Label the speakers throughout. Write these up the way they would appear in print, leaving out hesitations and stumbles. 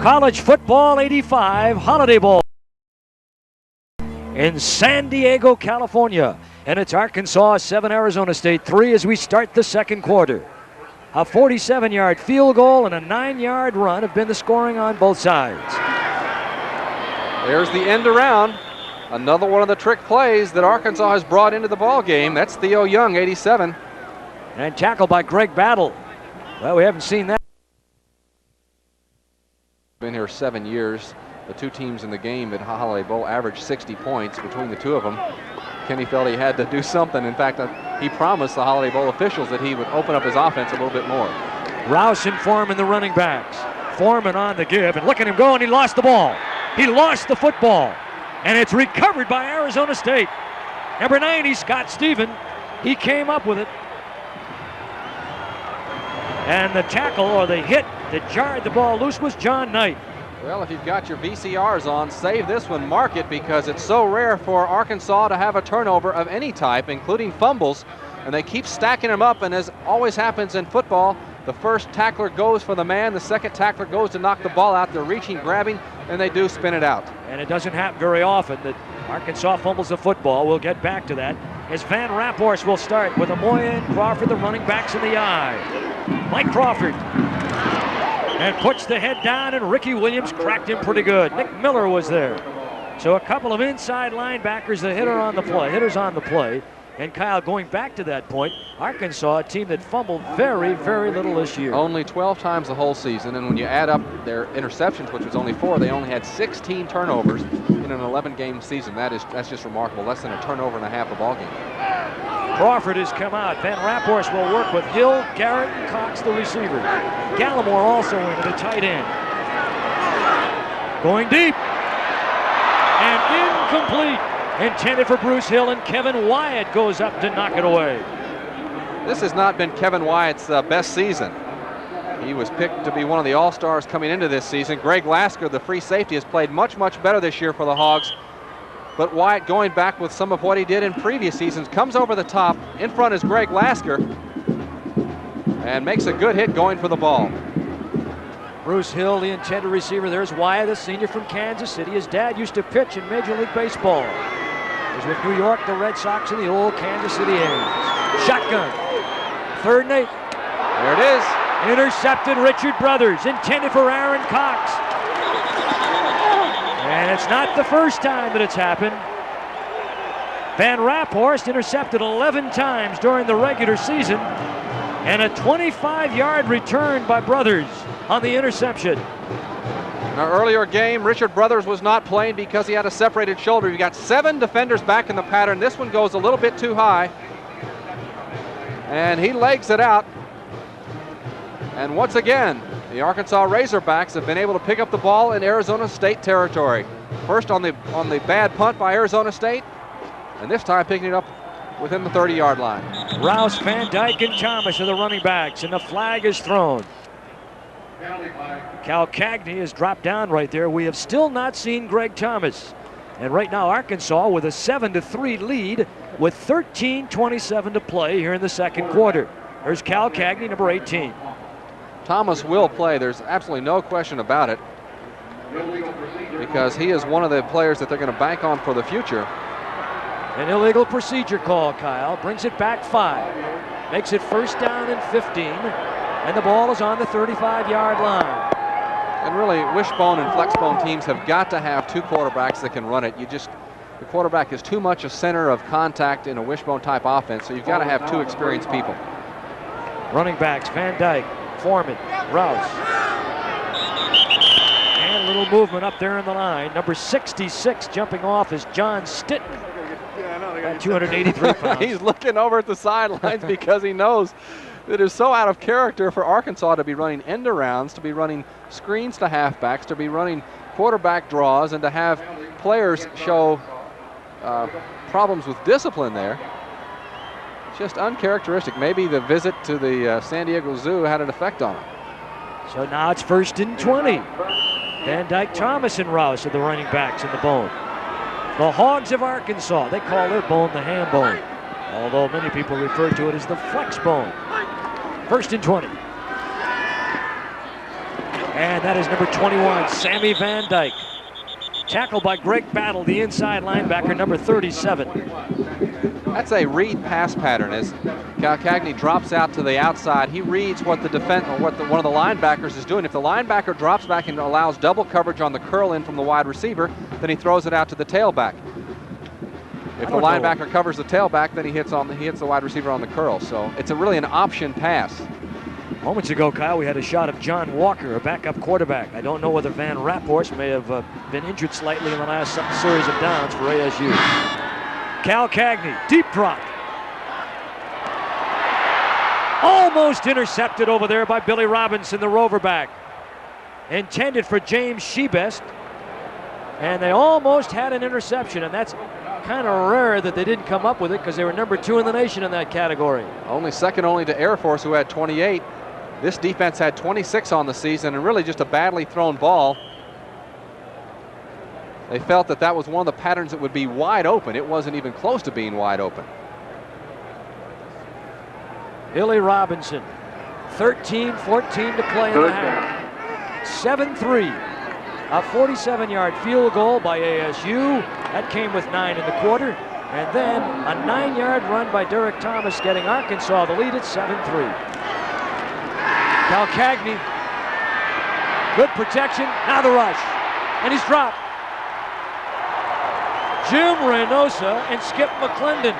Speaker 1: College Football 85 Holiday Bowl in San Diego, California. And it's Arkansas 7, Arizona State 3 as we start the second quarter. A 47-yard field goal and a 9-yard run have been the scoring on both sides.
Speaker 2: There's the end around. Another one of the trick plays that Arkansas has brought into the ball game. That's Theo Young, 87.
Speaker 1: And tackled by Greg Battle. Well, we haven't seen that.
Speaker 2: Been here 7 years. The two teams in the game at Holiday Bowl averaged 60 points between the two of them. Kenny felt he had to do something. In fact, he promised the Holiday Bowl officials that he would open up his offense a little bit more.
Speaker 1: Rouse and Foreman, the running backs. Foreman on the give, and look at him go, and he lost the ball. He lost the football, and it's recovered by Arizona State. Number 90, Scott Stephen, he came up with it. And the tackle, or the hit that jarred the ball loose, was John Knight.
Speaker 2: Well, if you've got your VCRs on, save this one, mark it, because it's so rare for Arkansas to have a turnover of any type, including fumbles, and they keep stacking them up, and as always happens in football, the first tackler goes for the man, the second tackler goes to knock the ball out. They're reaching, grabbing, and they do spin it out. And
Speaker 1: it doesn't happen very often that Arkansas fumbles the football. We'll get back to that as Van Raphorst will start with Amoya and Crawford, the running backs in the eye. Mike Crawford. And puts the head down, and Ricky Williams cracked him pretty good. Nick Miller was there. So a couple of inside linebackers, the hitters on the play. And Kyle, going back to that point, Arkansas, a team that fumbled very, very little this year.
Speaker 2: Only 12 times the whole season, and when you add up their interceptions, which was only 4, they only had 16 turnovers in an 11-game season. That's just remarkable. Less than a turnover and a half a ball game.
Speaker 1: Crawford has come out. Van Raphorst will work with Hill, Garrett, and Cox, the receiver. Gallimore also in at the tight end. Going deep. And incomplete. Intended for Bruce Hill, and Kevin Wyatt goes up to knock it away.
Speaker 2: This has not been Kevin Wyatt's best season. He was picked to be one of the all-stars coming into this season. Greg Lasker, the free safety, has played much, much better this year for the Hogs. But Wyatt, going back with some of what he did in previous seasons, comes over the top. In front is Greg Lasker and makes a good hit going for the ball.
Speaker 1: Bruce Hill, the intended receiver. There's Wyatt, a senior from Kansas City. His dad used to pitch in Major League Baseball. He's with New York, the Red Sox, and the old Kansas City A's. Shotgun. 3rd and 8.
Speaker 2: There it is.
Speaker 1: Intercepted Richard Brothers. Intended for Aaron Cox. And it's not the first time that it's happened. Van Raphorst intercepted 11 times during the regular season. And a 25-yard return by Brothers on the interception.
Speaker 2: In our earlier game, Richard Brothers was not playing because he had a separated shoulder. You got 7 defenders back in the pattern. This one goes a little bit too high. And he legs it out. And once again, the Arkansas Razorbacks have been able to pick up the ball in Arizona State territory. First on the bad punt by Arizona State, and this time picking it up within the 30-yard line.
Speaker 1: Rouse, Van Dyke, and Thomas are the running backs, and the flag is thrown. Cal Cagney has dropped down right there. We have still not seen Greg Thomas. And right now, Arkansas with a 7-3 lead with 13:27 to play here in the second quarter. There's Cal Cagney, number 18.
Speaker 2: Thomas will play. There's absolutely no question about it, because he is one of the players that they're going to bank on for the future.
Speaker 1: An illegal procedure call, Kyle. Brings it back 5. Makes it 1st down and 15. And the ball is on the 35-yard line.
Speaker 2: And really, wishbone and flexbone teams have got to have 2 quarterbacks that can run it. The quarterback is too much a center of contact in a wishbone type offense, so you've got to have 2 experienced people.
Speaker 1: Running backs, Van Dyke, Foreman, Rouse. And a little movement up there in the line. Number 66 jumping off is John Stitton. 283 pounds.
Speaker 2: He's looking over at the sidelines because he knows it is so out of character for Arkansas to be running end arounds, to be running screens to halfbacks, to be running quarterback draws, and to have players show problems with discipline there. Just uncharacteristic. Maybe the visit to the San Diego Zoo had an effect on him.
Speaker 1: So now it's 1st and 20. Van Dyke, Thomas, and Rouse are the running backs in the bone. The Hogs of Arkansas, they call their bone the ham bone, although many people refer to it as the flex bone. 1st and 20. And that is number 21, Sammy Van Dyke. Tackled by Greg Battle, the inside linebacker, number 37.
Speaker 2: That's a read pass pattern. As Calcagney drops out to the outside, he reads what the defense or what one of the linebackers is doing. If the linebacker drops back and allows double coverage on the curl in from the wide receiver, then he throws it out to the tailback. If the linebacker covers the tailback, then he hits the wide receiver on the curl. So it's really an option pass.
Speaker 1: Moments ago, Kyle, we had a shot of John Walker, a backup quarterback. I don't know whether Van Rapport may have been injured slightly in the last series of downs for ASU. Calcagney, deep drop. Almost intercepted over there by Billy Robinson, the rover back. Intended for James Shebest. And they almost had an interception, and that's kind of rare that they didn't come up with it because they were number 2 in the nation in that category.
Speaker 2: Second only to Air Force, who had 28. This defense had 26 on the season, and really just a badly thrown ball. They felt that that was one of the patterns that would be wide open. It wasn't even close to being wide open.
Speaker 1: Billy Robinson, 13-14 to play in the half. 7-3, a 47-yard field goal by ASU. That came with 9 in the quarter. And then a 9-yard run by Derek Thomas, getting Arkansas the lead at 7-3. Calcagney, good protection, now the rush, and he's dropped. Jim Reynosa and Skip McClendon.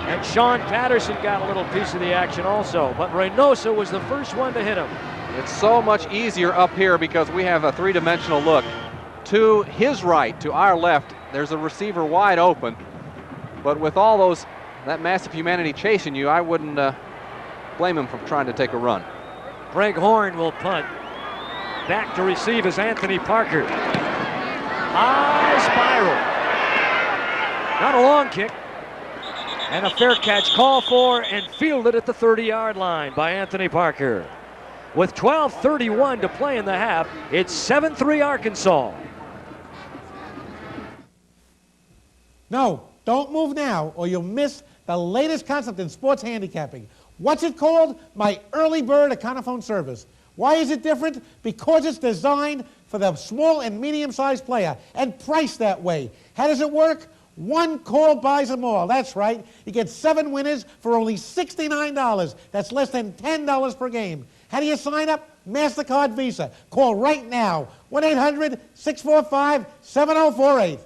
Speaker 1: And Sean Patterson got a little piece of the action also, but Reynosa was the first one to hit him.
Speaker 2: It's so much easier up here because we have a three-dimensional look. To his right, to our left, there's a receiver wide open, but with all that massive humanity chasing you, I wouldn't blame him for trying to take a run.
Speaker 1: Greg Horn will punt. Back to receive is Anthony Parker. High spiral. Not a long kick. And a fair catch called for and fielded at the 30-yard line by Anthony Parker. With 12:31 to play in the half, it's 7-3 Arkansas.
Speaker 3: No, don't move now or you'll miss the latest concept in sports handicapping. What's it called? My Early Bird Econophone service. Why is it different? Because it's designed for the small and medium-sized player and priced that way. How does it work? One call buys them all. That's right. You get 7 winners for only $69. That's less than $10 per game. How do you sign up? MasterCard Visa. Call right now. 1-800-645-7048.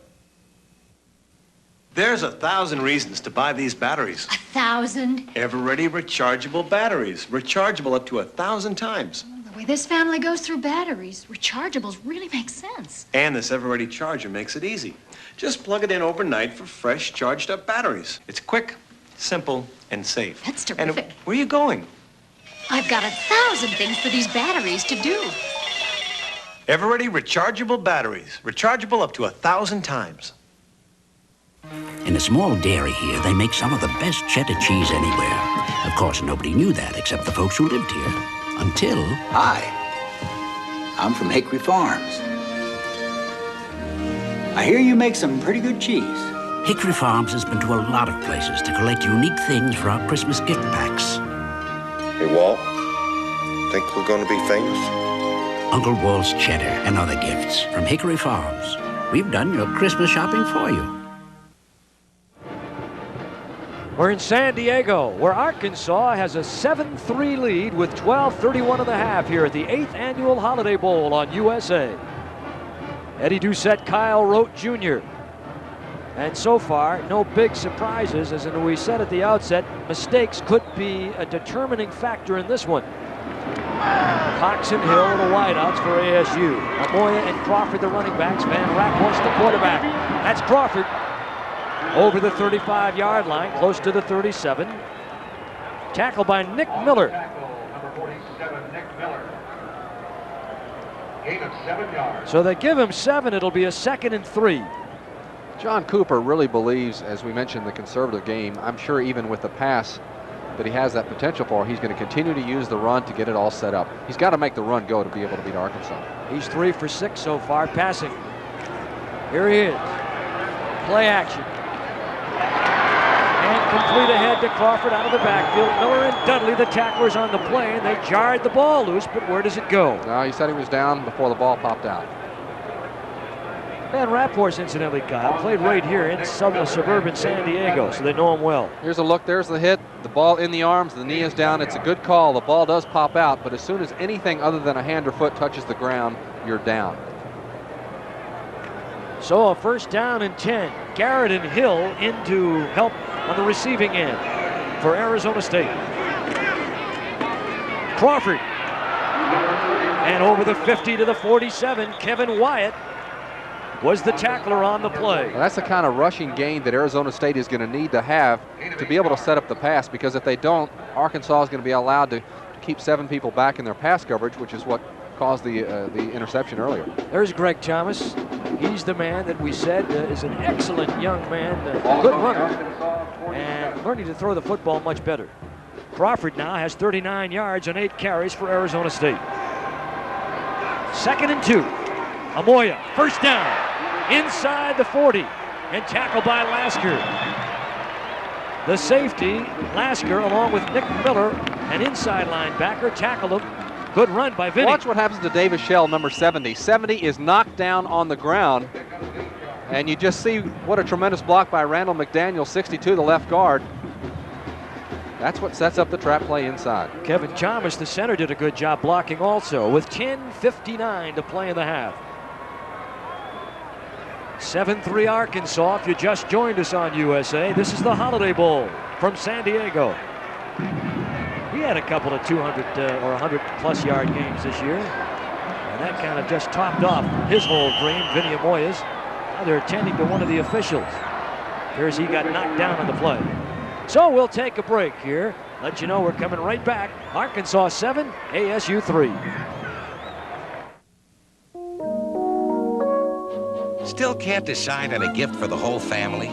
Speaker 4: There's 1,000 reasons to buy these batteries.
Speaker 5: 1,000?
Speaker 4: Ever-ready rechargeable batteries. Rechargeable up to 1,000 times.
Speaker 5: The way this family goes through batteries, rechargeables really make sense.
Speaker 4: And this Ever-ready charger makes it easy. Just plug it in overnight for fresh, charged-up batteries. It's quick, simple, and safe.
Speaker 5: That's terrific.
Speaker 4: And where are you going?
Speaker 5: I've got 1,000 things for these batteries to do.
Speaker 4: Ever-ready rechargeable batteries. Rechargeable up to 1,000 times.
Speaker 6: In a small dairy here, they make some of the best cheddar cheese anywhere. Of course, nobody knew that except the folks who lived here. Until...
Speaker 7: Hi. I'm from Hickory Farms. I hear you make some pretty good cheese.
Speaker 6: Hickory Farms has been to a lot of places to collect unique things for our Christmas gift packs.
Speaker 8: Hey, Walt, think we're going to be famous?
Speaker 6: Uncle Walt's cheddar and other gifts from Hickory Farms. We've done your Christmas shopping for you.
Speaker 1: We're in San Diego, where Arkansas has a 7-3 lead with 12:31 of the half here at the 8th Annual Holiday Bowl on USA. Eddie Doucette, Kyle Rote Jr. And so far, no big surprises, as we said at the outset, mistakes could be a determining factor in this one. Cox and Hill are the wideouts for ASU. Amoya and Crawford, the running backs. Van Rapport, the quarterback. That's Crawford. Over the 35-yard line, close to the 37. Tackled by Nick Miller.
Speaker 9: Number 47, Nick Miller. Gain of 7 yards.
Speaker 1: So they give him 7. It'll be a 2nd and 3.
Speaker 2: John Cooper really believes, as we mentioned, the conservative game. I'm sure even with the pass that he has that potential for, he's going to continue to use the run to get it all set up. He's got to make the run go to be able to beat Arkansas.
Speaker 1: He's 3 for 6 so far passing. Here he is. Play action. And complete ahead to Crawford out of the backfield. Miller and Dudley, the tacklers on the play, and they jarred the ball loose, but where does it go?
Speaker 2: No, he said he was down before the ball popped out.
Speaker 1: Van Rapport, incidentally, Kyle, played right here in suburban San Diego, so they know him well.
Speaker 2: Here's a look. There's the hit. The ball in the arms. The knee is down. It's a good call. The ball does pop out, but as soon as anything other than a hand or foot touches the ground, you're down.
Speaker 1: So a first down and 10. Garrett and Hill in to help on the receiving end for Arizona State. Crawford. And over the 50 to the 47, Kevin Wyatt was the tackler on the play.
Speaker 2: Well, that's the kind of rushing gain that Arizona State is going to need to have to be able to set up the pass, because if they don't, Arkansas is going to be allowed to keep 7 people back in their pass coverage, which is what caused the interception earlier.
Speaker 1: There's Greg Thomas. He's the man that we said is an excellent young man, good runner, and learning to throw the football much better. Crawford now has 39 yards on 8 carries for Arizona State. 2nd and 2. Amoya, first down. Inside the 40 and tackled by Lasker. The safety, Lasker, along with Nick Miller, an inside linebacker, tackled him. Good run by Vinny.
Speaker 2: Watch what happens to Davis Shell, number 70. 70 is knocked down on the ground, and you just see what a tremendous block by Randall McDaniel, 62, the left guard. That's what sets up the trap play inside.
Speaker 1: Kevin Thomas, the center, did a good job blocking also with 10:59 to play in the half. 7-3 Arkansas. If you just joined us on USA, this is the Holiday Bowl from San Diego. He had a couple of 200 or 100-plus yard games this year, and that kind of just topped off his whole dream, Vinny Amoya's. Now they're attending to one of the officials. Here's he got knocked down on the play. So we'll take a break here. Let you know we're coming right back. Arkansas 7, ASU 3.
Speaker 10: Still can't decide on a gift for the whole family?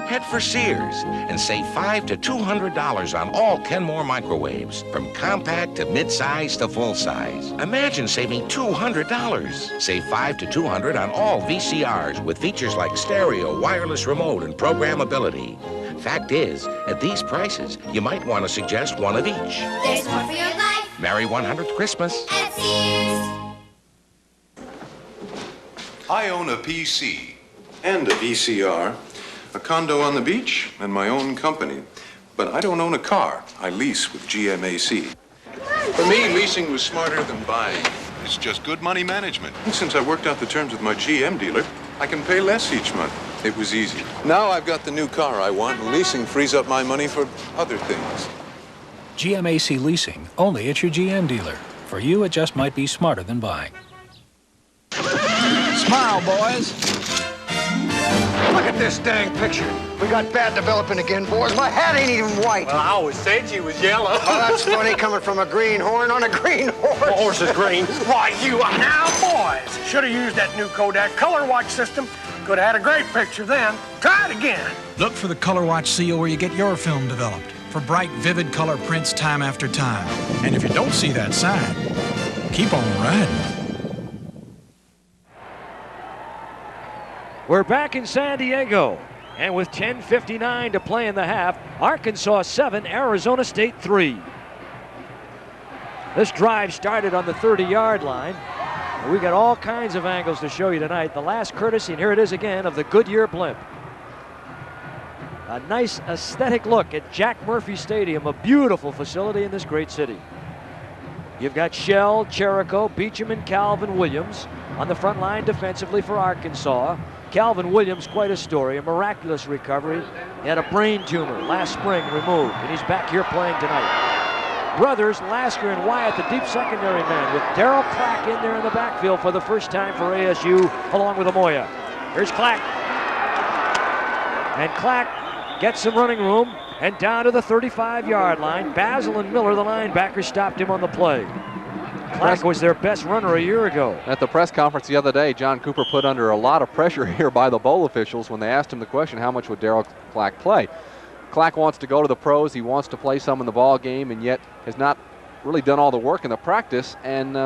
Speaker 10: Head for Sears and save $500 to $200 on all Kenmore microwaves, from compact to mid-size to full-size. Imagine saving $200. Save $500 to $200 on all VCRs with features like stereo, wireless remote, and programmability. Fact is, at these prices, you might want to suggest one of each.
Speaker 11: There's more for your life.
Speaker 10: Merry 100th Christmas.
Speaker 11: At Sears.
Speaker 8: I own a PC and a VCR, a condo on the beach, and my own company. But I don't own a car. I lease with GMAC. For me, leasing was smarter than buying. It's just good money management. And since I worked out the terms with my GM dealer, I can pay less each month. It was easy. Now I've got the new car I want, and leasing frees up my money for other things.
Speaker 12: GMAC Leasing, only at your GM dealer. For you, it just might be smarter than buying.
Speaker 13: Smile, boys.
Speaker 14: Look at this dang picture. We got bad developing again, boys. My hat ain't even white.
Speaker 15: Well, I always said she was yellow.
Speaker 14: Oh, that's funny coming from a greenhorn on a green horse.
Speaker 15: The horse is green. Why, you are now, boys. Should have used that new Kodak color watch system. Could have had a great picture then. Try it again.
Speaker 13: Look for the Color Watch seal where you get your film developed, for bright, vivid color prints time after time. And if you don't see that sign, keep on riding.
Speaker 1: We're back in San Diego, and with 10:59 to play in the half, Arkansas 7, Arizona State 3. This drive started on the 30-yard line. We got all kinds of angles to show you tonight. The last courtesy, and here it is again, of the Goodyear blimp. A nice aesthetic look at Jack Murphy Stadium, a beautiful facility in this great city. You've got Shell, Cherico, Beecham, and Calvin Williams on the front line defensively for Arkansas. Calvin Williams, quite a story, a miraculous recovery. He had a brain tumor last spring removed, and he's back here playing tonight. Brothers, Lasker and Wyatt, the deep secondary man, with Darrell Clack in there in the backfield for the first time for ASU, along with Amoya. Here's Clack. And Clack gets some running room, and down to the 35-yard line. Basil and Miller, the linebackers, stopped him on the play. Clack was their best runner a year ago.
Speaker 2: At the press conference the other day, John Cooper put under a lot of pressure here by the bowl officials when they asked him the question, how much would Darrell Clack play? Clack wants to go to the pros. He wants to play some in the ball game, and yet has not really done all the work in the practice, and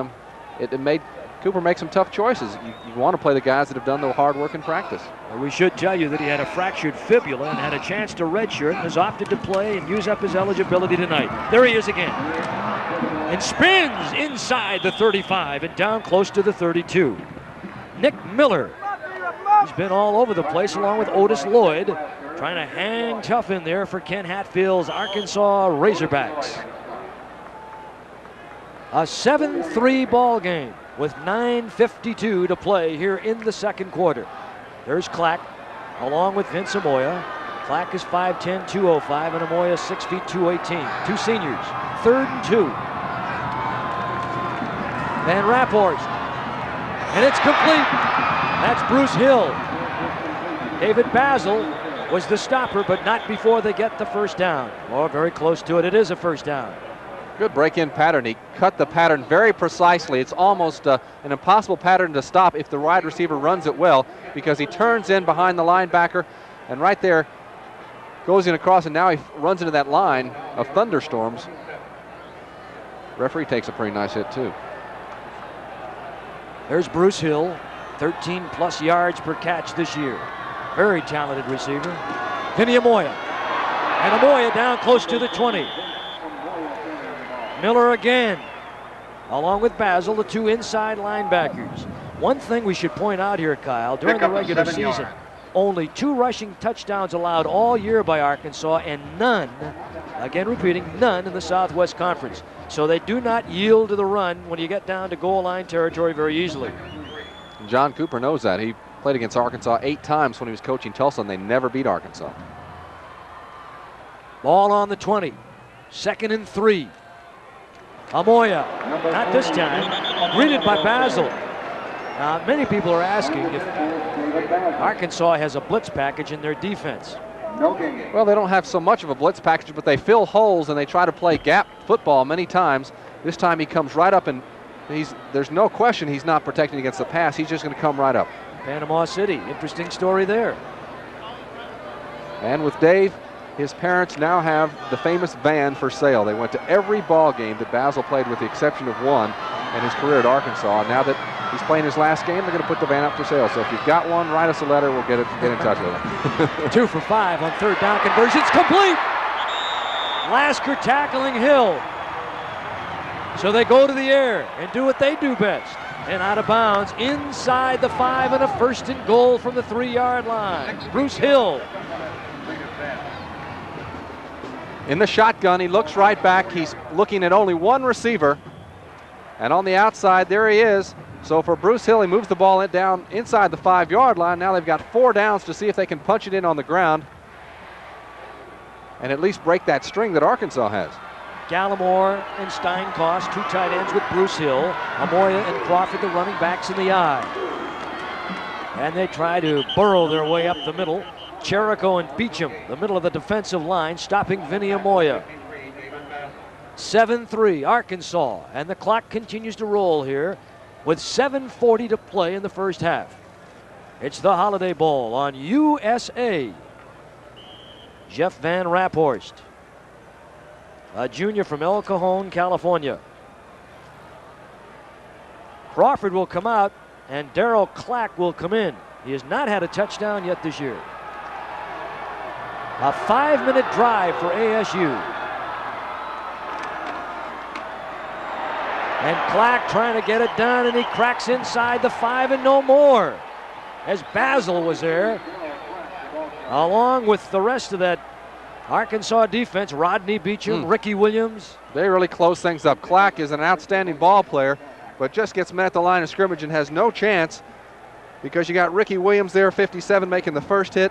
Speaker 2: it made Cooper makes some tough choices. You want to play the guys that have done the hard work in practice.
Speaker 1: Well, we should tell you that he had a fractured fibula and had a chance to redshirt and has opted to play and use up his eligibility tonight. There he is again. And spins inside the 35 and down close to the 32. Nick Miller. He's been all over the place along with Otis Lloyd, trying to hang tough in there for Ken Hatfield's Arkansas Razorbacks. A 7-3 ball game with 9:52 to play here in the second quarter. There's Clack along with Vince Amoya. Clack is 5'10", 205, and Amoya 6 feet 218. Two seniors, 3rd and 2. Van Raphorst, and it's complete. That's Bruce Hill. David Basil was the stopper, but not before they get the first down. Oh, very close to it. It is a first down.
Speaker 2: Good break-in pattern. He cut the pattern very precisely. It's almost an impossible pattern to stop if the wide receiver runs it well, because he turns in behind the linebacker and right there goes in across, and now he runs into that line of thunderstorms. Referee takes a pretty nice hit too.
Speaker 1: There's Bruce Hill, 13 plus yards per catch this year. Very talented receiver. Vinny Amoya. And Amoya down close to the 20. Miller again, along with Basil, the two inside linebackers. One thing we should point out here, Kyle, during the regular season, only 2 rushing touchdowns allowed all year by Arkansas, and none, again repeating, none in the Southwest Conference. So they do not yield to the run when you get down to goal line territory very easily.
Speaker 2: John Cooper knows that. He played against Arkansas 8 times when he was coaching Tulsa, and they never beat Arkansas.
Speaker 1: Ball on the 20, 2nd and 3. Amoya, not this time, greeted by Basil. Now, many people are asking if Arkansas has a blitz package in their defense.
Speaker 2: Well, they don't have so much of a blitz package, but they fill holes and they try to play gap football many times. This time he comes right up, and there's no question he's not protecting against the pass. He's just going to come right up.
Speaker 1: Panama City, interesting story there.
Speaker 2: And with Dave, his parents now have the famous van for sale. They went to every ball game that Basil played with the exception of one in his career at Arkansas. And now that he's playing his last game, they're going to put the van up for sale. So if you've got one, write us a letter. We'll get in touch with him.
Speaker 1: 2 for 5 on 3rd down conversions. Complete! Lasker tackling Hill. So they go to the air and do what they do best. And out of bounds inside the 5, and a 1st and goal from the 3-yard line. Bruce Hill.
Speaker 2: In the shotgun, he looks right back. He's looking at only one receiver. And on the outside, there he is. So for Bruce Hill, he moves the ball down inside the 5-yard line. Now they've got 4 downs to see if they can punch it in on the ground and at least break that string that Arkansas has.
Speaker 1: Gallimore and Steinkost, 2 tight ends with Bruce Hill. Amoya and Crawford, the running backs in the eye. And they try to burrow their way up the middle. Cherico and Beecham, the middle of the defensive line, stopping Vinny Amoya. 7-3 Arkansas, and the clock continues to roll here with 7:40 to play in the first half. It's the Holiday Bowl on USA. Jeff Van Raphorst, a junior from El Cajon, California. Crawford will come out, and Darrell Clack will come in. He has not had a touchdown yet this year. A 5-minute drive for ASU. And Clack trying to get it done, and he cracks inside the 5 and no more. As Basil was there, along with the rest of that Arkansas defense, Rodney Beecham, Ricky Williams.
Speaker 2: They really close things up. Clack is an outstanding ball player, but just gets met at the line of scrimmage and has no chance because you got Ricky Williams there, 57, making the first hit.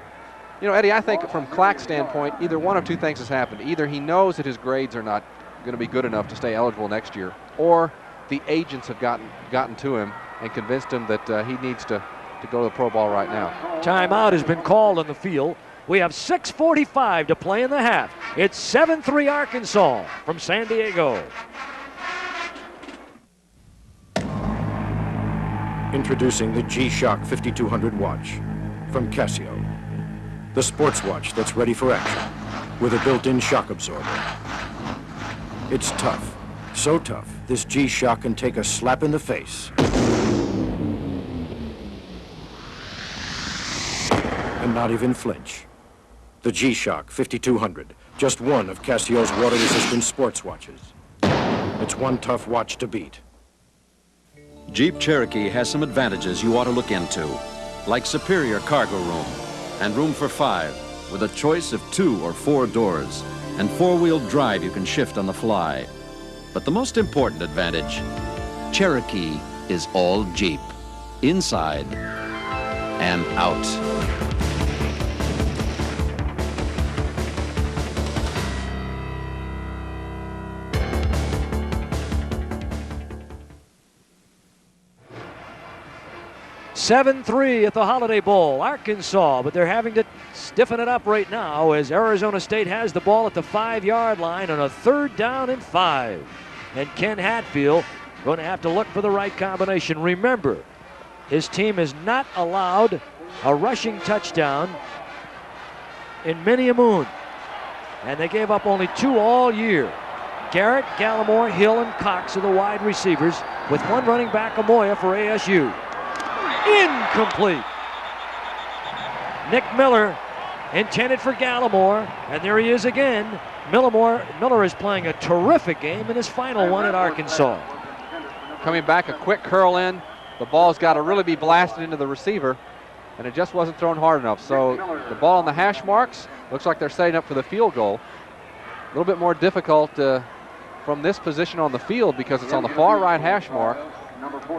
Speaker 2: You know, Eddie, I think from Clack's standpoint, either one of 2 things has happened. Either he knows that his grades are not going to be good enough to stay eligible next year, or the agents have gotten to him and convinced him that he needs to go to the pro ball right now.
Speaker 1: Timeout has been called on the field. We have 6:45 to play in the half. It's 7-3 Arkansas from San Diego.
Speaker 16: Introducing the G-Shock 5200 watch from Casio. The sports watch that's ready for action with a built-in shock absorber. It's tough, so tough, this G-Shock can take a slap in the face and not even flinch. The G-Shock 5200, just one of Casio's water-resistant sports watches. It's one tough watch to beat.
Speaker 17: Jeep Cherokee has some advantages you ought to look into, like superior cargo room and room for 5 with a choice of 2 or 4 doors and 4-wheel drive you can shift on the fly. But the most important advantage, Cherokee is all Jeep, inside and out.
Speaker 1: (7-3) at the Holiday Bowl, Arkansas, but they're having to stiffen it up right now as Arizona State has the ball at the 5-yard line on a 3rd down and 5. And Ken Hatfield going to have to look for the right combination. Remember, his team has not allowed a rushing touchdown in many a moon, and they gave up only 2 all year. Garrett, Gallimore, Hill, and Cox are the wide receivers, with one running back, Amoya, for ASU. Incomplete. Nick Miller intended for Gallimore, and there he is again. Miller is playing a terrific game in his final one at Arkansas.
Speaker 2: Coming back, a quick curl in. The ball's got to really be blasted into the receiver, and it just wasn't thrown hard enough. So the ball on the hash marks, looks like they're setting up for the field goal. A little bit more difficult from this position on the field because it's on the far right hash mark.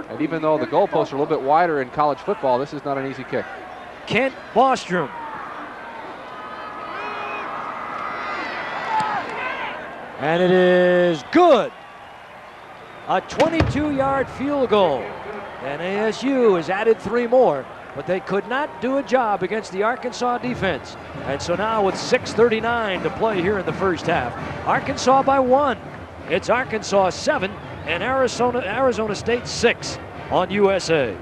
Speaker 2: And even though the goalposts are a little bit wider in college football, this is not an easy kick.
Speaker 1: Kent Bostrom. And it is good. A 22-yard field goal. And ASU has added 3 more, but they could not do a job against the Arkansas defense. And so now with 6:39 to play here in the first half, Arkansas by 1. It's Arkansas 7 and Arizona State 6 on USA.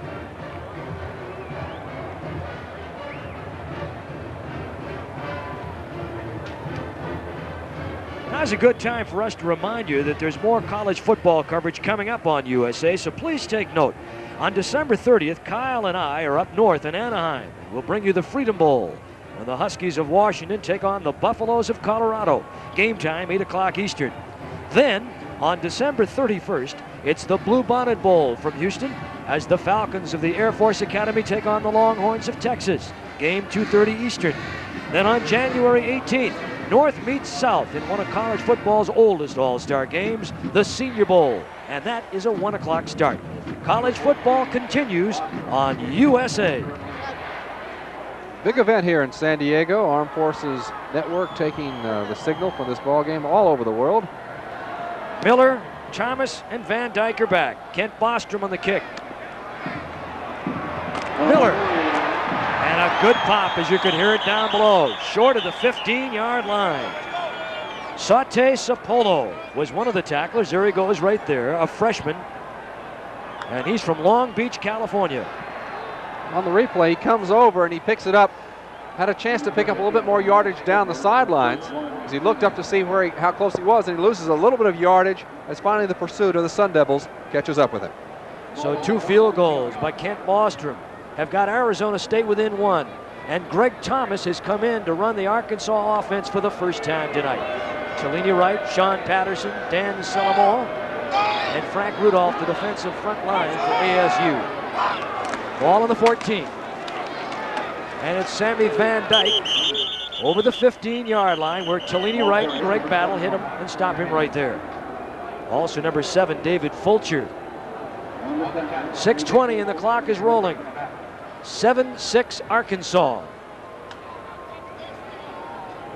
Speaker 1: Now's a good time for us to remind you that there's more college football coverage coming up on USA, so please take note. On December 30th, Kyle and I are up north in Anaheim. We'll bring you the Freedom Bowl, and the Huskies of Washington take on the Buffaloes of Colorado. Game time, 8 o'clock Eastern. Then, on December 31st, it's the Bluebonnet Bowl from Houston as the Falcons of the Air Force Academy take on the Longhorns of Texas. Game 2:30 Eastern. Then on January 18th, North meets South in one of college football's oldest all-star games, the Senior Bowl. And that is a 1 o'clock start. College football continues on USA.
Speaker 2: Big event here in San Diego. Armed Forces Network taking the signal for this ball game all over the world.
Speaker 1: Miller, Thomas, and Van Dyke are back. Kent Bostrom on the kick. Miller. And a good pop, as you could hear it down below. Short of the 15-yard line. Saute Sapolo was one of the tacklers. There he goes right there, a freshman. And he's from Long Beach, California.
Speaker 2: On the replay, he comes over and he picks it up. Had a chance to pick up a little bit more yardage down the sidelines as he looked up to see how close he was, and he loses a little bit of yardage as finally the pursuit of the Sun Devils catches up with him.
Speaker 1: So 2 field goals by Kent Bostrom have got Arizona State within 1. And Greg Thomas has come in to run the Arkansas offense for the first time tonight. Cellini Wright, Sean Patterson, Dan Salamore, and Frank Rudolph, the defensive front line for ASU. Ball on the 14. And it's Sammy Van Dyke over the 15-yard line where Cellini Wright and Greg Battle hit him and stop him right there. Also number 7, David Fulcher. 6:20 and the clock is rolling. 7-6 Arkansas.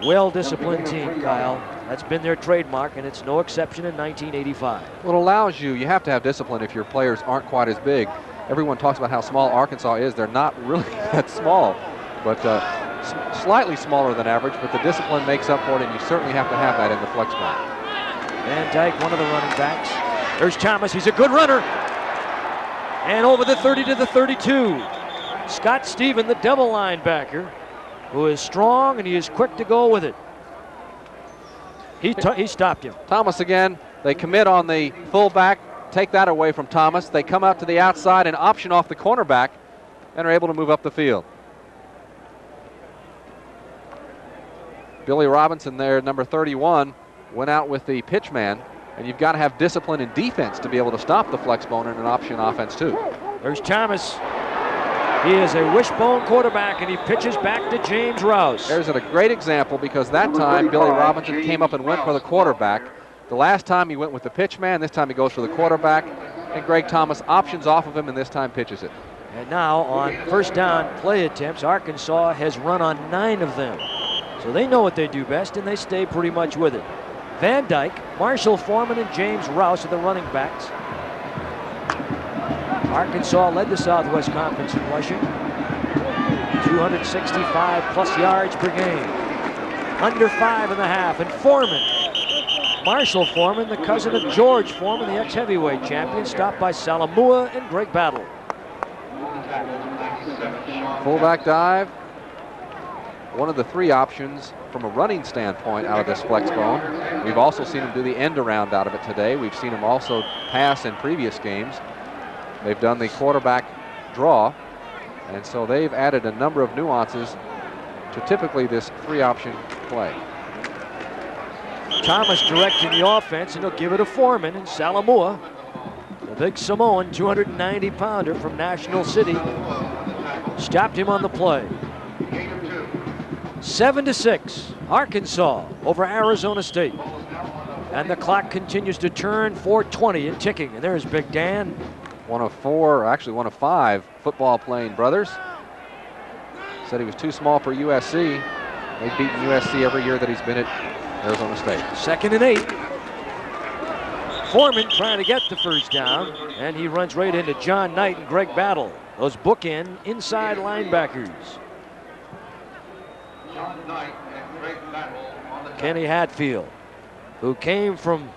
Speaker 1: Well-disciplined team, Kyle. That's been their trademark, and it's no exception in 1985.
Speaker 2: Well, it allows you have to have discipline if your players aren't quite as big. Everyone talks about how small Arkansas is. They're not really that small, but slightly smaller than average, but the discipline makes up for it, and you certainly have to have that in the flex pack.
Speaker 1: Van Dyke, one of the running backs. There's Thomas, he's a good runner. And over the 30 to the 32. Scott Stephen, the double linebacker, who is strong and he is quick to go with it. He stopped him.
Speaker 2: Thomas again, they commit on the fullback, take that away from Thomas. They come out to the outside and option off the cornerback and are able to move up the field. Billy Robinson there, number 31, went out with the pitch man, and you've got to have discipline in defense to be able to stop the flex bone in an option offense too.
Speaker 1: There's Thomas. He is a wishbone quarterback, and he pitches back to James Rouse.
Speaker 2: There's a great example because that time Billy Robinson came up and went for the quarterback. The last time he went with the pitch man, this time he goes for the quarterback, and Greg Thomas options off of him and this time pitches it.
Speaker 1: And now on first down play attempts, Arkansas has run on 9 of them. So they know what they do best, and they stay pretty much with it. Van Dyke, Marshall Foreman, and James Rouse are the running backs. Arkansas led the Southwest Conference in rushing. 265 plus yards per game. Under 5.5. And Foreman, Marshall Foreman, the cousin of George Foreman, the ex-heavyweight champion, stopped by Salamua and Greg Battle.
Speaker 2: Fullback dive. One of the 3 options from a running standpoint out of this flex bone. We've also seen him do the end around out of it today. We've seen him also pass in previous games. They've done the quarterback draw, and so they've added a number of nuances to typically this 3-option play.
Speaker 1: Thomas directing the offense, and he'll give it to Foreman, and Salamua, the big Samoan 290-pounder from National City, stopped him on the play. 7-6, Arkansas over Arizona State. And the clock continues to turn, 4:20 and ticking. And there's Big Dan.
Speaker 2: One of 4, actually one of 5 football playing brothers. Said he was too small for USC. They've beaten USC every year that he's been at Arizona State.
Speaker 1: 2nd and 8. Foreman trying to get the first down, and he runs right into John Knight and Greg Battle, those bookend inside linebackers. Kenny Hatfield, who came from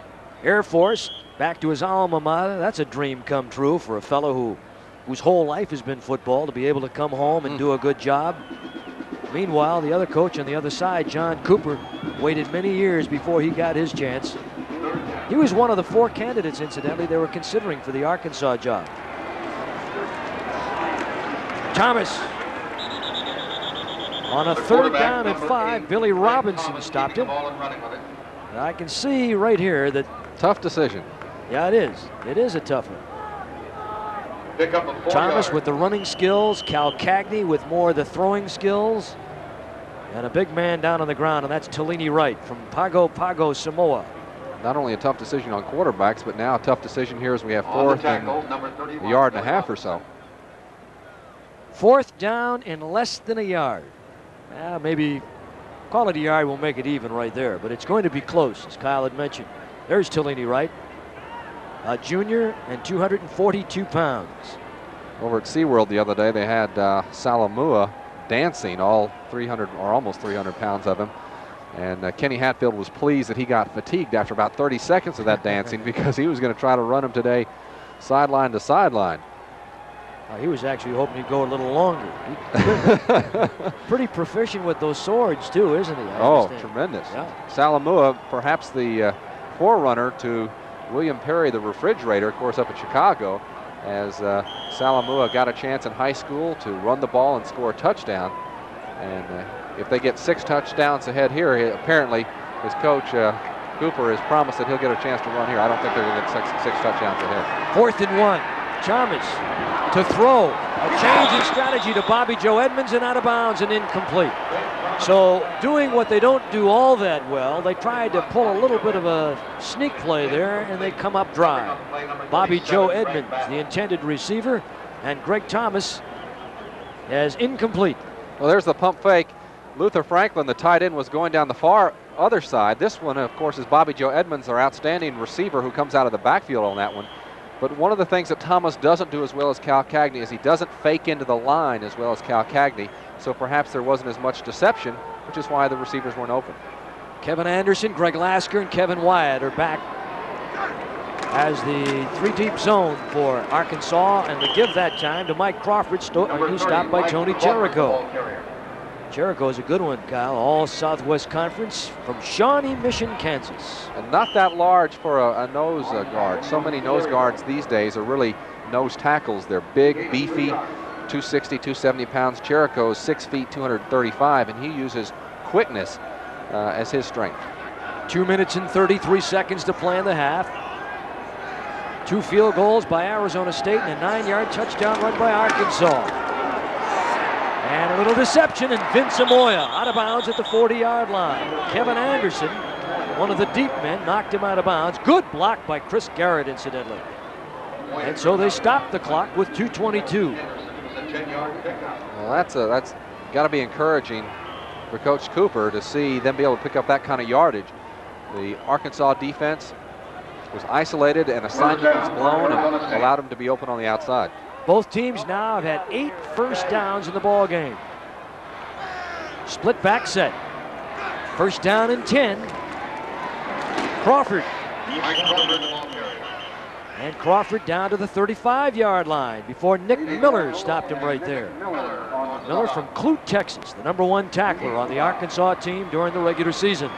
Speaker 1: Air Force back to his alma mater. That's a dream come true for a fellow whose whole life has been football, to be able to come home and do a good job. Meanwhile, the other coach on the other side, John Cooper, waited many years before he got his chance. He was one of the 4 candidates, incidentally, they were considering for the Arkansas job. Thomas. On a 3rd down and 5, Billy Robinson stopped him. And I can see right here that...
Speaker 2: Tough decision.
Speaker 1: Yeah, it is. It is a tough one. Thomas with the running skills, Cal Cagney with more of the throwing skills, and a big man down on the ground, and that's Talini Wright from Pago Pago, Samoa.
Speaker 2: Not only a tough decision on quarterbacks, but now a tough decision here as we have 4th and a yard and a half or so.
Speaker 1: 4th down in less than a yard. Maybe call it a yard, will make it even right there, but it's going to be close, as Kyle had mentioned. There's Talini Wright, a junior and 242 pounds.
Speaker 2: Over at SeaWorld the other day, they had Salamua dancing, all 300 or almost 300 pounds of him. And Kenny Hatfield was pleased that he got fatigued after about 30 seconds of that dancing because he was going to try to run him today sideline to sideline.
Speaker 1: He was actually hoping he'd go a little longer. Pretty proficient with those swords too, isn't he?
Speaker 2: Oh, tremendous. Yeah. Salamua, perhaps the forerunner to William Perry, the refrigerator, of course, up in Chicago, as Salamua got a chance in high school to run the ball and score a touchdown. And if they get 6 touchdowns ahead here, apparently his coach, Cooper, has promised that he'll get a chance to run here. I don't think they're going to get 6 touchdowns ahead.
Speaker 1: 4th and 1. Thomas to throw. A change in strategy to Bobby Joe Edmonds, and out of bounds and incomplete. So doing what they don't do all that well, they tried to pull a little bit of a sneak play there, and they come up dry. Bobby Joe Edmonds, the intended receiver, and Greg Thomas as incomplete.
Speaker 2: Well, there's the pump fake. Luther Franklin, the tight end, was going down the far other side. This one, of course, is Bobby Joe Edmonds, our outstanding receiver, who comes out of the backfield on that one. But one of the things that Thomas doesn't do as well as Cal Cagney is he doesn't fake into the line as well as Cal Cagney. So perhaps there wasn't as much deception, which is why the receivers weren't open.
Speaker 1: Kevin Anderson, Greg Lasker, and Kevin Wyatt are back as the 3-deep zone for Arkansas, and to give that time to Mike Crawford, who's stopped by Tony Jericho. Jericho is a good one, Kyle. All Southwest Conference from Shawnee Mission, Kansas.
Speaker 2: And not that large for a nose guard. So many nose guards these days are really nose tackles. They're big, beefy, 260, 270 pounds. Jericho is 6 feet, 235, and he uses quickness as his strength.
Speaker 1: 2 minutes and 33 seconds to play in the half. 2 field goals by Arizona State and a 9-yard touchdown run by Arkansas. And a little deception, and Vince Amoya out of bounds at the 40-yard line. Kevin Anderson, one of the deep men, knocked him out of bounds. Good block by Chris Garrett, incidentally. And so they stopped the clock with 2:22.
Speaker 2: Well, that's got to be encouraging for Coach Cooper to see them be able to pick up that kind of yardage. The Arkansas defense was isolated, and assignment was blown and allowed them to be open on the outside.
Speaker 1: Both teams now have had 8 first downs in the ball game. Split back set. First down and 10. Crawford. And Crawford down to the 35-yard line before Nick Miller stopped him right there. Miller from Clute, Texas, the #1 tackler on the Arkansas team during the regular season.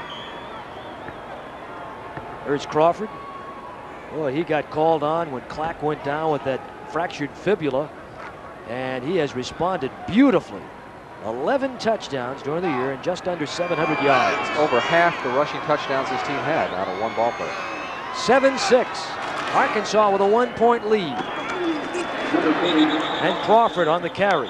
Speaker 1: There's Crawford. Boy, he got called on when Clack went down with that fractured fibula, and he has responded beautifully. 11 touchdowns during the year and just under 700 yards.
Speaker 2: Over half the rushing touchdowns his team had out of one ball player.
Speaker 1: 7-6. Arkansas with a 1-point lead. And Crawford on the carry.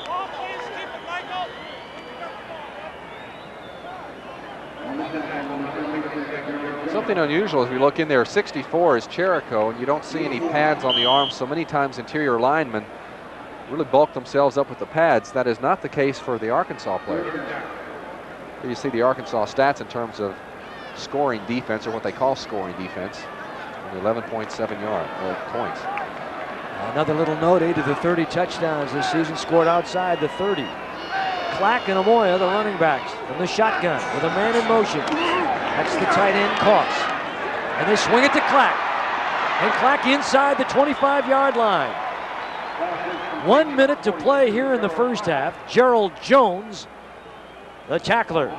Speaker 2: Something unusual as we look in there, 64 is Cherico, and you don't see any pads on the arms. So many times interior linemen really bulk themselves up with the pads. That is not the case for the Arkansas player. Here you see the Arkansas stats in terms of scoring defense, or what they call scoring defense. 11.7 points.
Speaker 1: Another little note, 8 of the 30 touchdowns this season scored outside the 30. Clack and Amoya, the running backs, from the shotgun with a man in motion. That's the tight end Coss. And they swing it to Clack. And Clack inside the 25-yard line. 1 minute to play here in the first half. Gerald Jones, the tackler.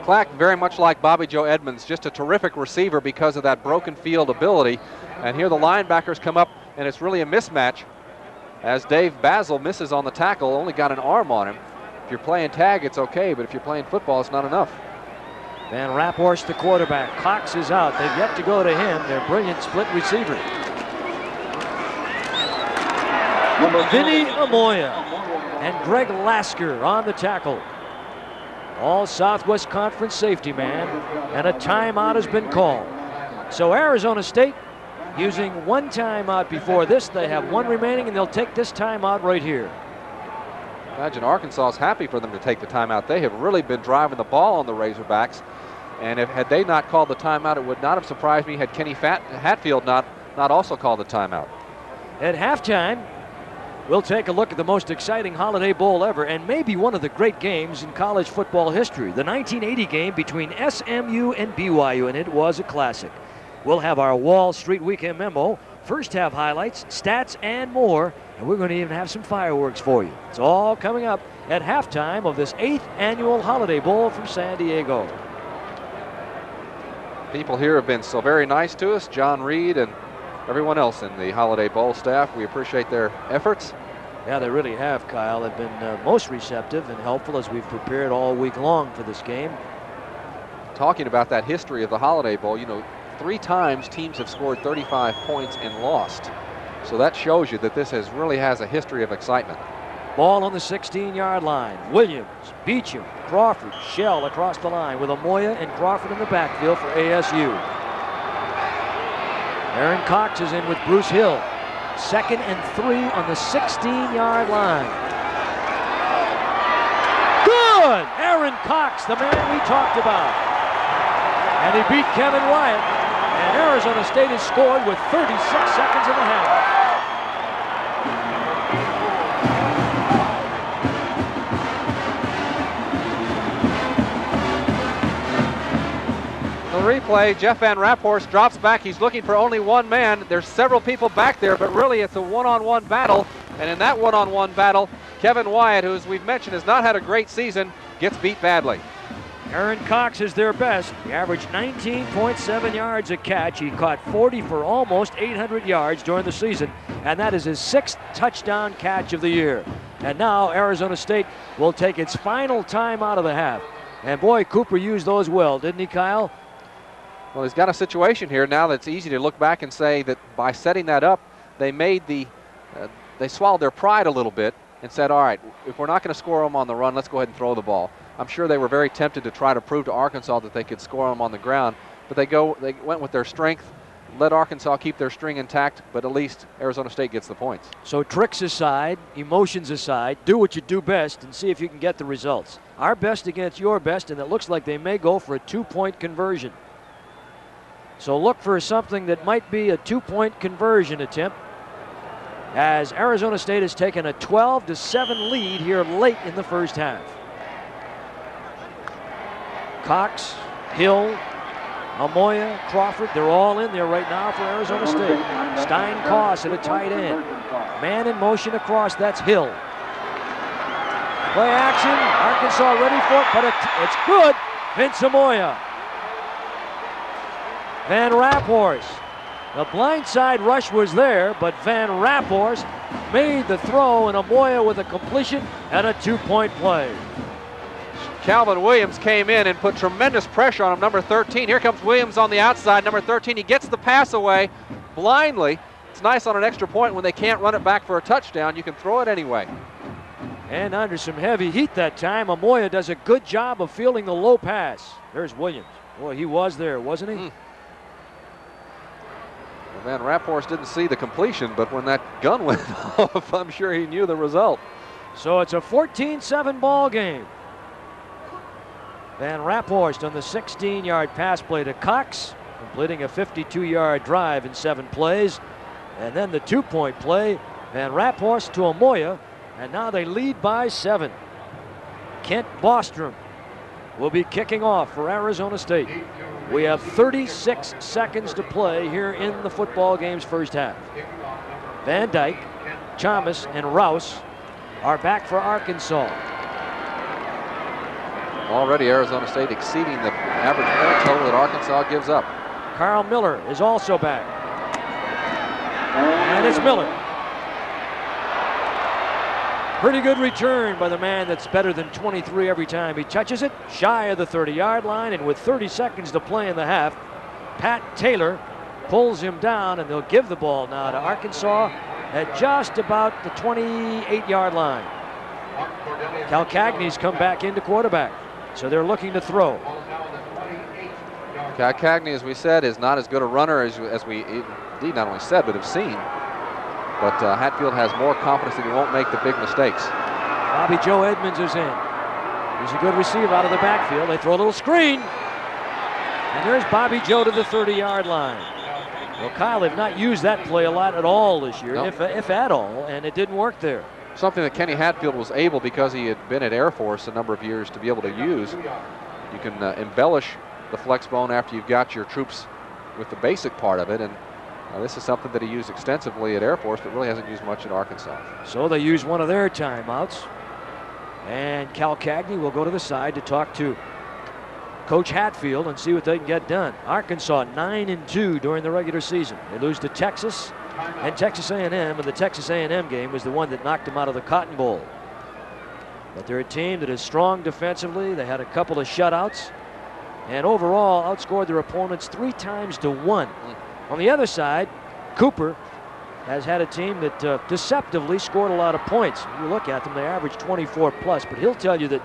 Speaker 2: Clack, very much like Bobby Joe Edmonds, just a terrific receiver because of that broken field ability. And here the linebackers come up, and it's really a mismatch as Dave Basil misses on the tackle, only got an arm on him. If you're playing tag, it's okay, but if you're playing football, it's not enough.
Speaker 1: Van Raphorst, the quarterback. Cox is out. They've yet to go to him. Their brilliant split receiver. Vinny Amoya and Greg Lasker on the tackle. All Southwest Conference safety man, and a timeout has been called. So Arizona State using 1 timeout before this. They have 1 remaining, and they'll take this timeout right here.
Speaker 2: Imagine Arkansas is happy for them to take the timeout. They have really been driving the ball on the Razorbacks, and had they not called the timeout, it would not have surprised me had Kenny Hatfield not also called the timeout.
Speaker 1: At halftime, we'll take a look at the most exciting Holiday Bowl ever, and maybe one of the great games in college football history. The 1980 game between SMU and BYU, and it was a classic. We'll have our Wall Street Weekend memo, first half highlights, stats, and more, and we're going to even have some fireworks for you. It's all coming up at halftime of this 8th annual Holiday Bowl from San Diego.
Speaker 2: People here have been so very nice to us, John Reed and everyone else in the Holiday Bowl staff. We appreciate their efforts.
Speaker 1: Yeah, they really have, Kyle. They've been most receptive and helpful as we've prepared all week long for this game.
Speaker 2: Talking about that history of the Holiday Bowl, you know, 3 times teams have scored 35 points and lost. So that shows you that this really has a history of excitement.
Speaker 1: Ball on the 16-yard line. Williams, Beecham, Crawford, Shell across the line with Amoya and Crawford in the backfield for ASU. Aaron Cox is in with Bruce Hill. 2nd and 3 on the 16-yard line. Good! Aaron Cox, the man we talked about. And he beat Kevin Wyatt. And Arizona State has scored with 36 seconds in the half.
Speaker 2: The replay, Jeff Van Raphorst drops back. He's looking for only 1 man. There's several people back there, but really it's a one-on-one battle. And in that one-on-one battle, Kevin Wyatt, who, as we've mentioned, has not had a great season, gets beat badly.
Speaker 1: Aaron Cox is their best. He averaged 19.7 yards a catch. He caught 40 for almost 800 yards during the season, and that is his 6th touchdown catch of the year. And now Arizona State will take its final time out of the half. And boy, Cooper used those well, didn't he, Kyle?
Speaker 2: Well, he's got a situation here now that's easy to look back and say that by setting that up, they made they swallowed their pride a little bit and said, all right, if we're not going to score them on the run, let's go ahead and throw the ball. I'm sure they were very tempted to try to prove to Arkansas that they could score them on the ground, but they went with their strength, let Arkansas keep their string intact, but at least Arizona State gets the points.
Speaker 1: So tricks aside, emotions aside, do what you do best and see if you can get the results. Our best against your best, and it looks like they may go for a 2-point conversion. So look for something that might be a 2-point conversion attempt, as Arizona State has taken a 12-7 lead here late in the first half. Cox, Hill, Amoya, Crawford, they're all in there right now for Arizona State. Stein-Koss at a tight end. Man in motion across, that's Hill. Play action, Arkansas ready for it, but it's good. Vince Amoya. Van Raphorst. The blindside rush was there, but Van Raphorst made the throw, and Amoya with a completion and a 2-point play.
Speaker 2: Calvin Williams came in and put tremendous pressure on him, number 13. Here comes Williams on the outside, number 13. He gets the pass away blindly. It's nice on an extra point when they can't run it back for a touchdown. You can throw it anyway.
Speaker 1: And under some heavy heat that time, Amoya does a good job of fielding the low pass. There's Williams. Boy, he was there, wasn't he?
Speaker 2: Van Raphorst didn't see the completion, but when that gun went off, I'm sure he knew the result.
Speaker 1: So it's a 14-7 ball game. Van Raphorst on the 16-yard pass play to Cox, completing a 52-yard drive in 7 plays. And then the 2-point play, Van Raphorst to Amoya, and now they lead by 7. Kent Bostrom will be kicking off for Arizona State. We have 36 seconds to play here in the football game's first half. Van Dyke, Chalmers, and Rouse are back for Arkansas.
Speaker 2: Already Arizona State exceeding the average point total that Arkansas gives up.
Speaker 1: Carl Miller is also back. And it's Miller. Pretty good return by the man that's better than 23 every time he touches it. Shy of the 30-yard line, and with 30 seconds to play in the half, Pat Taylor pulls him down, and they'll give the ball now to Arkansas at just about the 28-yard line. Calcagney's come back into quarterback, so they're looking to throw.
Speaker 2: Calcagney, as we said, is not as good a runner as we indeed not only said but have seen. But Hatfield has more confidence that he won't make the big mistakes.
Speaker 1: Bobby Joe Edmonds is in. He's a good receiver out of the backfield. They throw a little screen. And there's Bobby Joe to the 30-yard line. Well, Kyle, they've not used that play a lot at all this year,
Speaker 2: nope.
Speaker 1: if at all, and it didn't work there.
Speaker 2: Something that Kenny Hatfield was able, because he had been at Air Force a number of years, to be able to use. You can embellish the flex bone after you've got your troops with the basic part of it, and this is something that he used extensively at Air Force, but really hasn't used much at Arkansas.
Speaker 1: So they use one of their timeouts. And Calcagney will go to the side to talk to Coach Hatfield and see what they can get done. Arkansas 9-2 during the regular season. They lose to Texas and Texas A&M, and the Texas A&M game was the one that knocked them out of the Cotton Bowl. But they're a team that is strong defensively. They had a couple of shutouts, and overall outscored their opponents 3 times to 1. On the other side, Cooper has had a team that deceptively scored a lot of points. You look at them, they average 24 plus, but he'll tell you that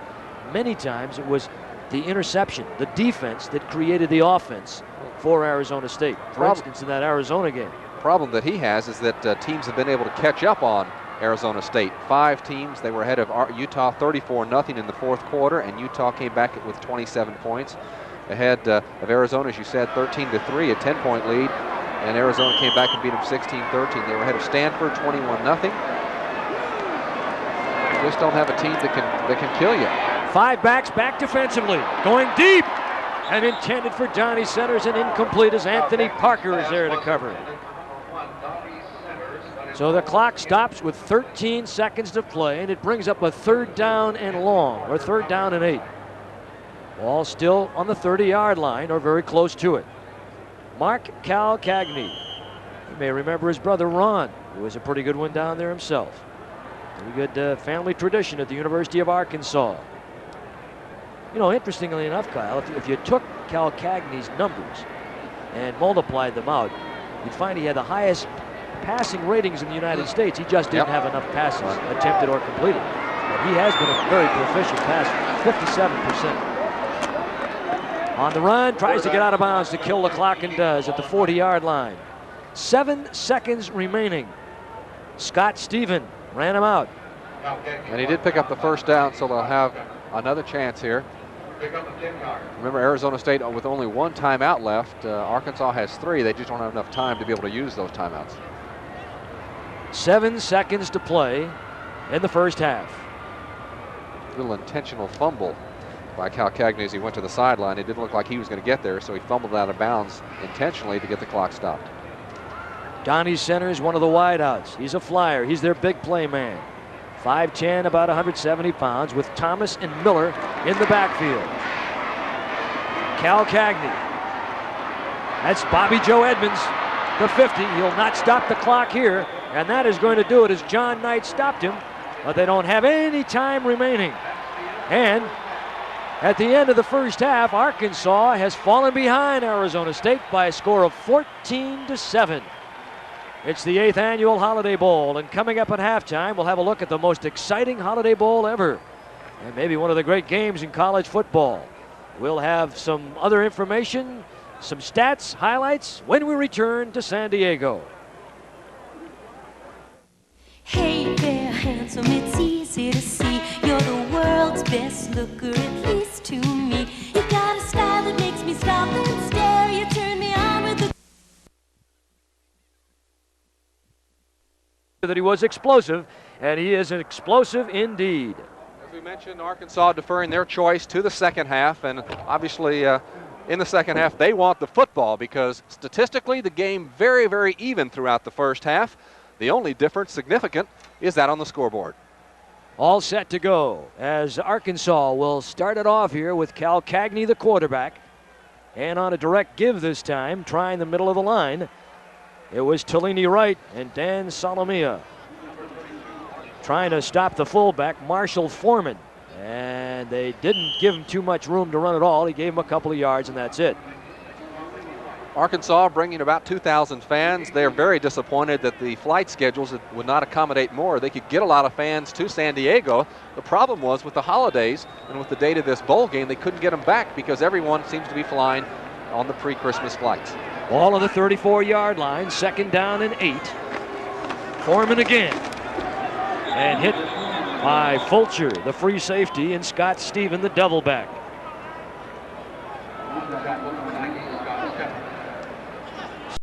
Speaker 1: many times it was the interception, the defense that created the offense for Arizona State. For instance, in that Arizona game.
Speaker 2: Problem that he has is that teams have been able to catch up on Arizona State. 5 teams, they were ahead of Utah 34-0 in the 4th quarter, and Utah came back with 27 points. Ahead of Arizona, as you said, 13-3, a 10-point lead. And Arizona came back and beat them 16-13. They were ahead of Stanford 21-0. Just don't have a team that can kill you.
Speaker 1: 5 backs back defensively, going deep, and intended for Donnie Centers and incomplete as Anthony Parker is there to cover. So the clock stops with 13 seconds to play, and it brings up a 3rd down and long, or 3rd down and 8. Ball still on the 30-yard line, or very close to it. Mark Calcagney. You may remember his brother Ron, who was a pretty good one down there himself. Pretty good family tradition at the University of Arkansas. You know, interestingly enough, Kyle, if you took Cal Cagney's numbers and multiplied them out, you'd find he had the highest passing ratings in the United States. He just didn't have enough passes attempted or completed. But he has been a very proficient passer, 57%. On the run, tries to get out of bounds to kill the clock and does at the 40-yard line. 7 seconds remaining. Scott Stephen ran him out.
Speaker 2: And he did pick up the first down, so they'll have another chance here. Remember, Arizona State with only 1 timeout left. Arkansas has 3. They just don't have enough time to be able to use those timeouts.
Speaker 1: 7 seconds to play in the first half.
Speaker 2: Little intentional fumble by Cal Cagney as he went to the sideline. It didn't look like he was going to get there, so he fumbled out of bounds intentionally to get the clock stopped.
Speaker 1: Donnie Centers, one of the wideouts. He's a flyer. He's their big play man. 5'10", about 170 pounds, with Thomas and Miller in the backfield. Cal Cagney. That's Bobby Joe Edmonds, the 50. He'll not stop the clock here, and that is going to do it as John Knight stopped him, but they don't have any time remaining. And at the end of the first half, Arkansas has fallen behind Arizona State by a score of 14-7. It's the 8th annual Holiday Bowl, and coming up at halftime, we'll have a look at the most exciting Holiday Bowl ever, and maybe one of the great games in college football. We'll have some other information, some stats, highlights, when we return to San Diego.
Speaker 11: Hey there, handsome, it's easy to see you're the world's best looker, at least to me. You got a style that makes me stop and stare. You turn me on with the
Speaker 1: that he was explosive, and he is explosive indeed.
Speaker 2: As we mentioned, Arkansas deferring their choice to the second half, and obviously in the second half they want the football because statistically the game very, very even throughout the first half. The only difference significant is that on the scoreboard.
Speaker 1: All set to go as Arkansas will start it off here with Cal Cagney, the quarterback, and on a direct give this time, trying the middle of the line. It was Tellini Wright and Dan Solomia trying to stop the fullback, Marshall Foreman. And they didn't give him too much room to run at all. He gave him a couple of yards, and that's it.
Speaker 2: Arkansas bringing about 2,000 fans. They're very disappointed that the flight schedules would not accommodate more. They could get a lot of fans to San Diego. The problem was with the holidays and with the date of this bowl game, they couldn't get them back because everyone seems to be flying on the pre-Christmas flights.
Speaker 1: Ball on the 34-yard line, 2nd down and 8. Foreman again. And hit by Fulcher, the free safety, and Scott Stephen, the double back.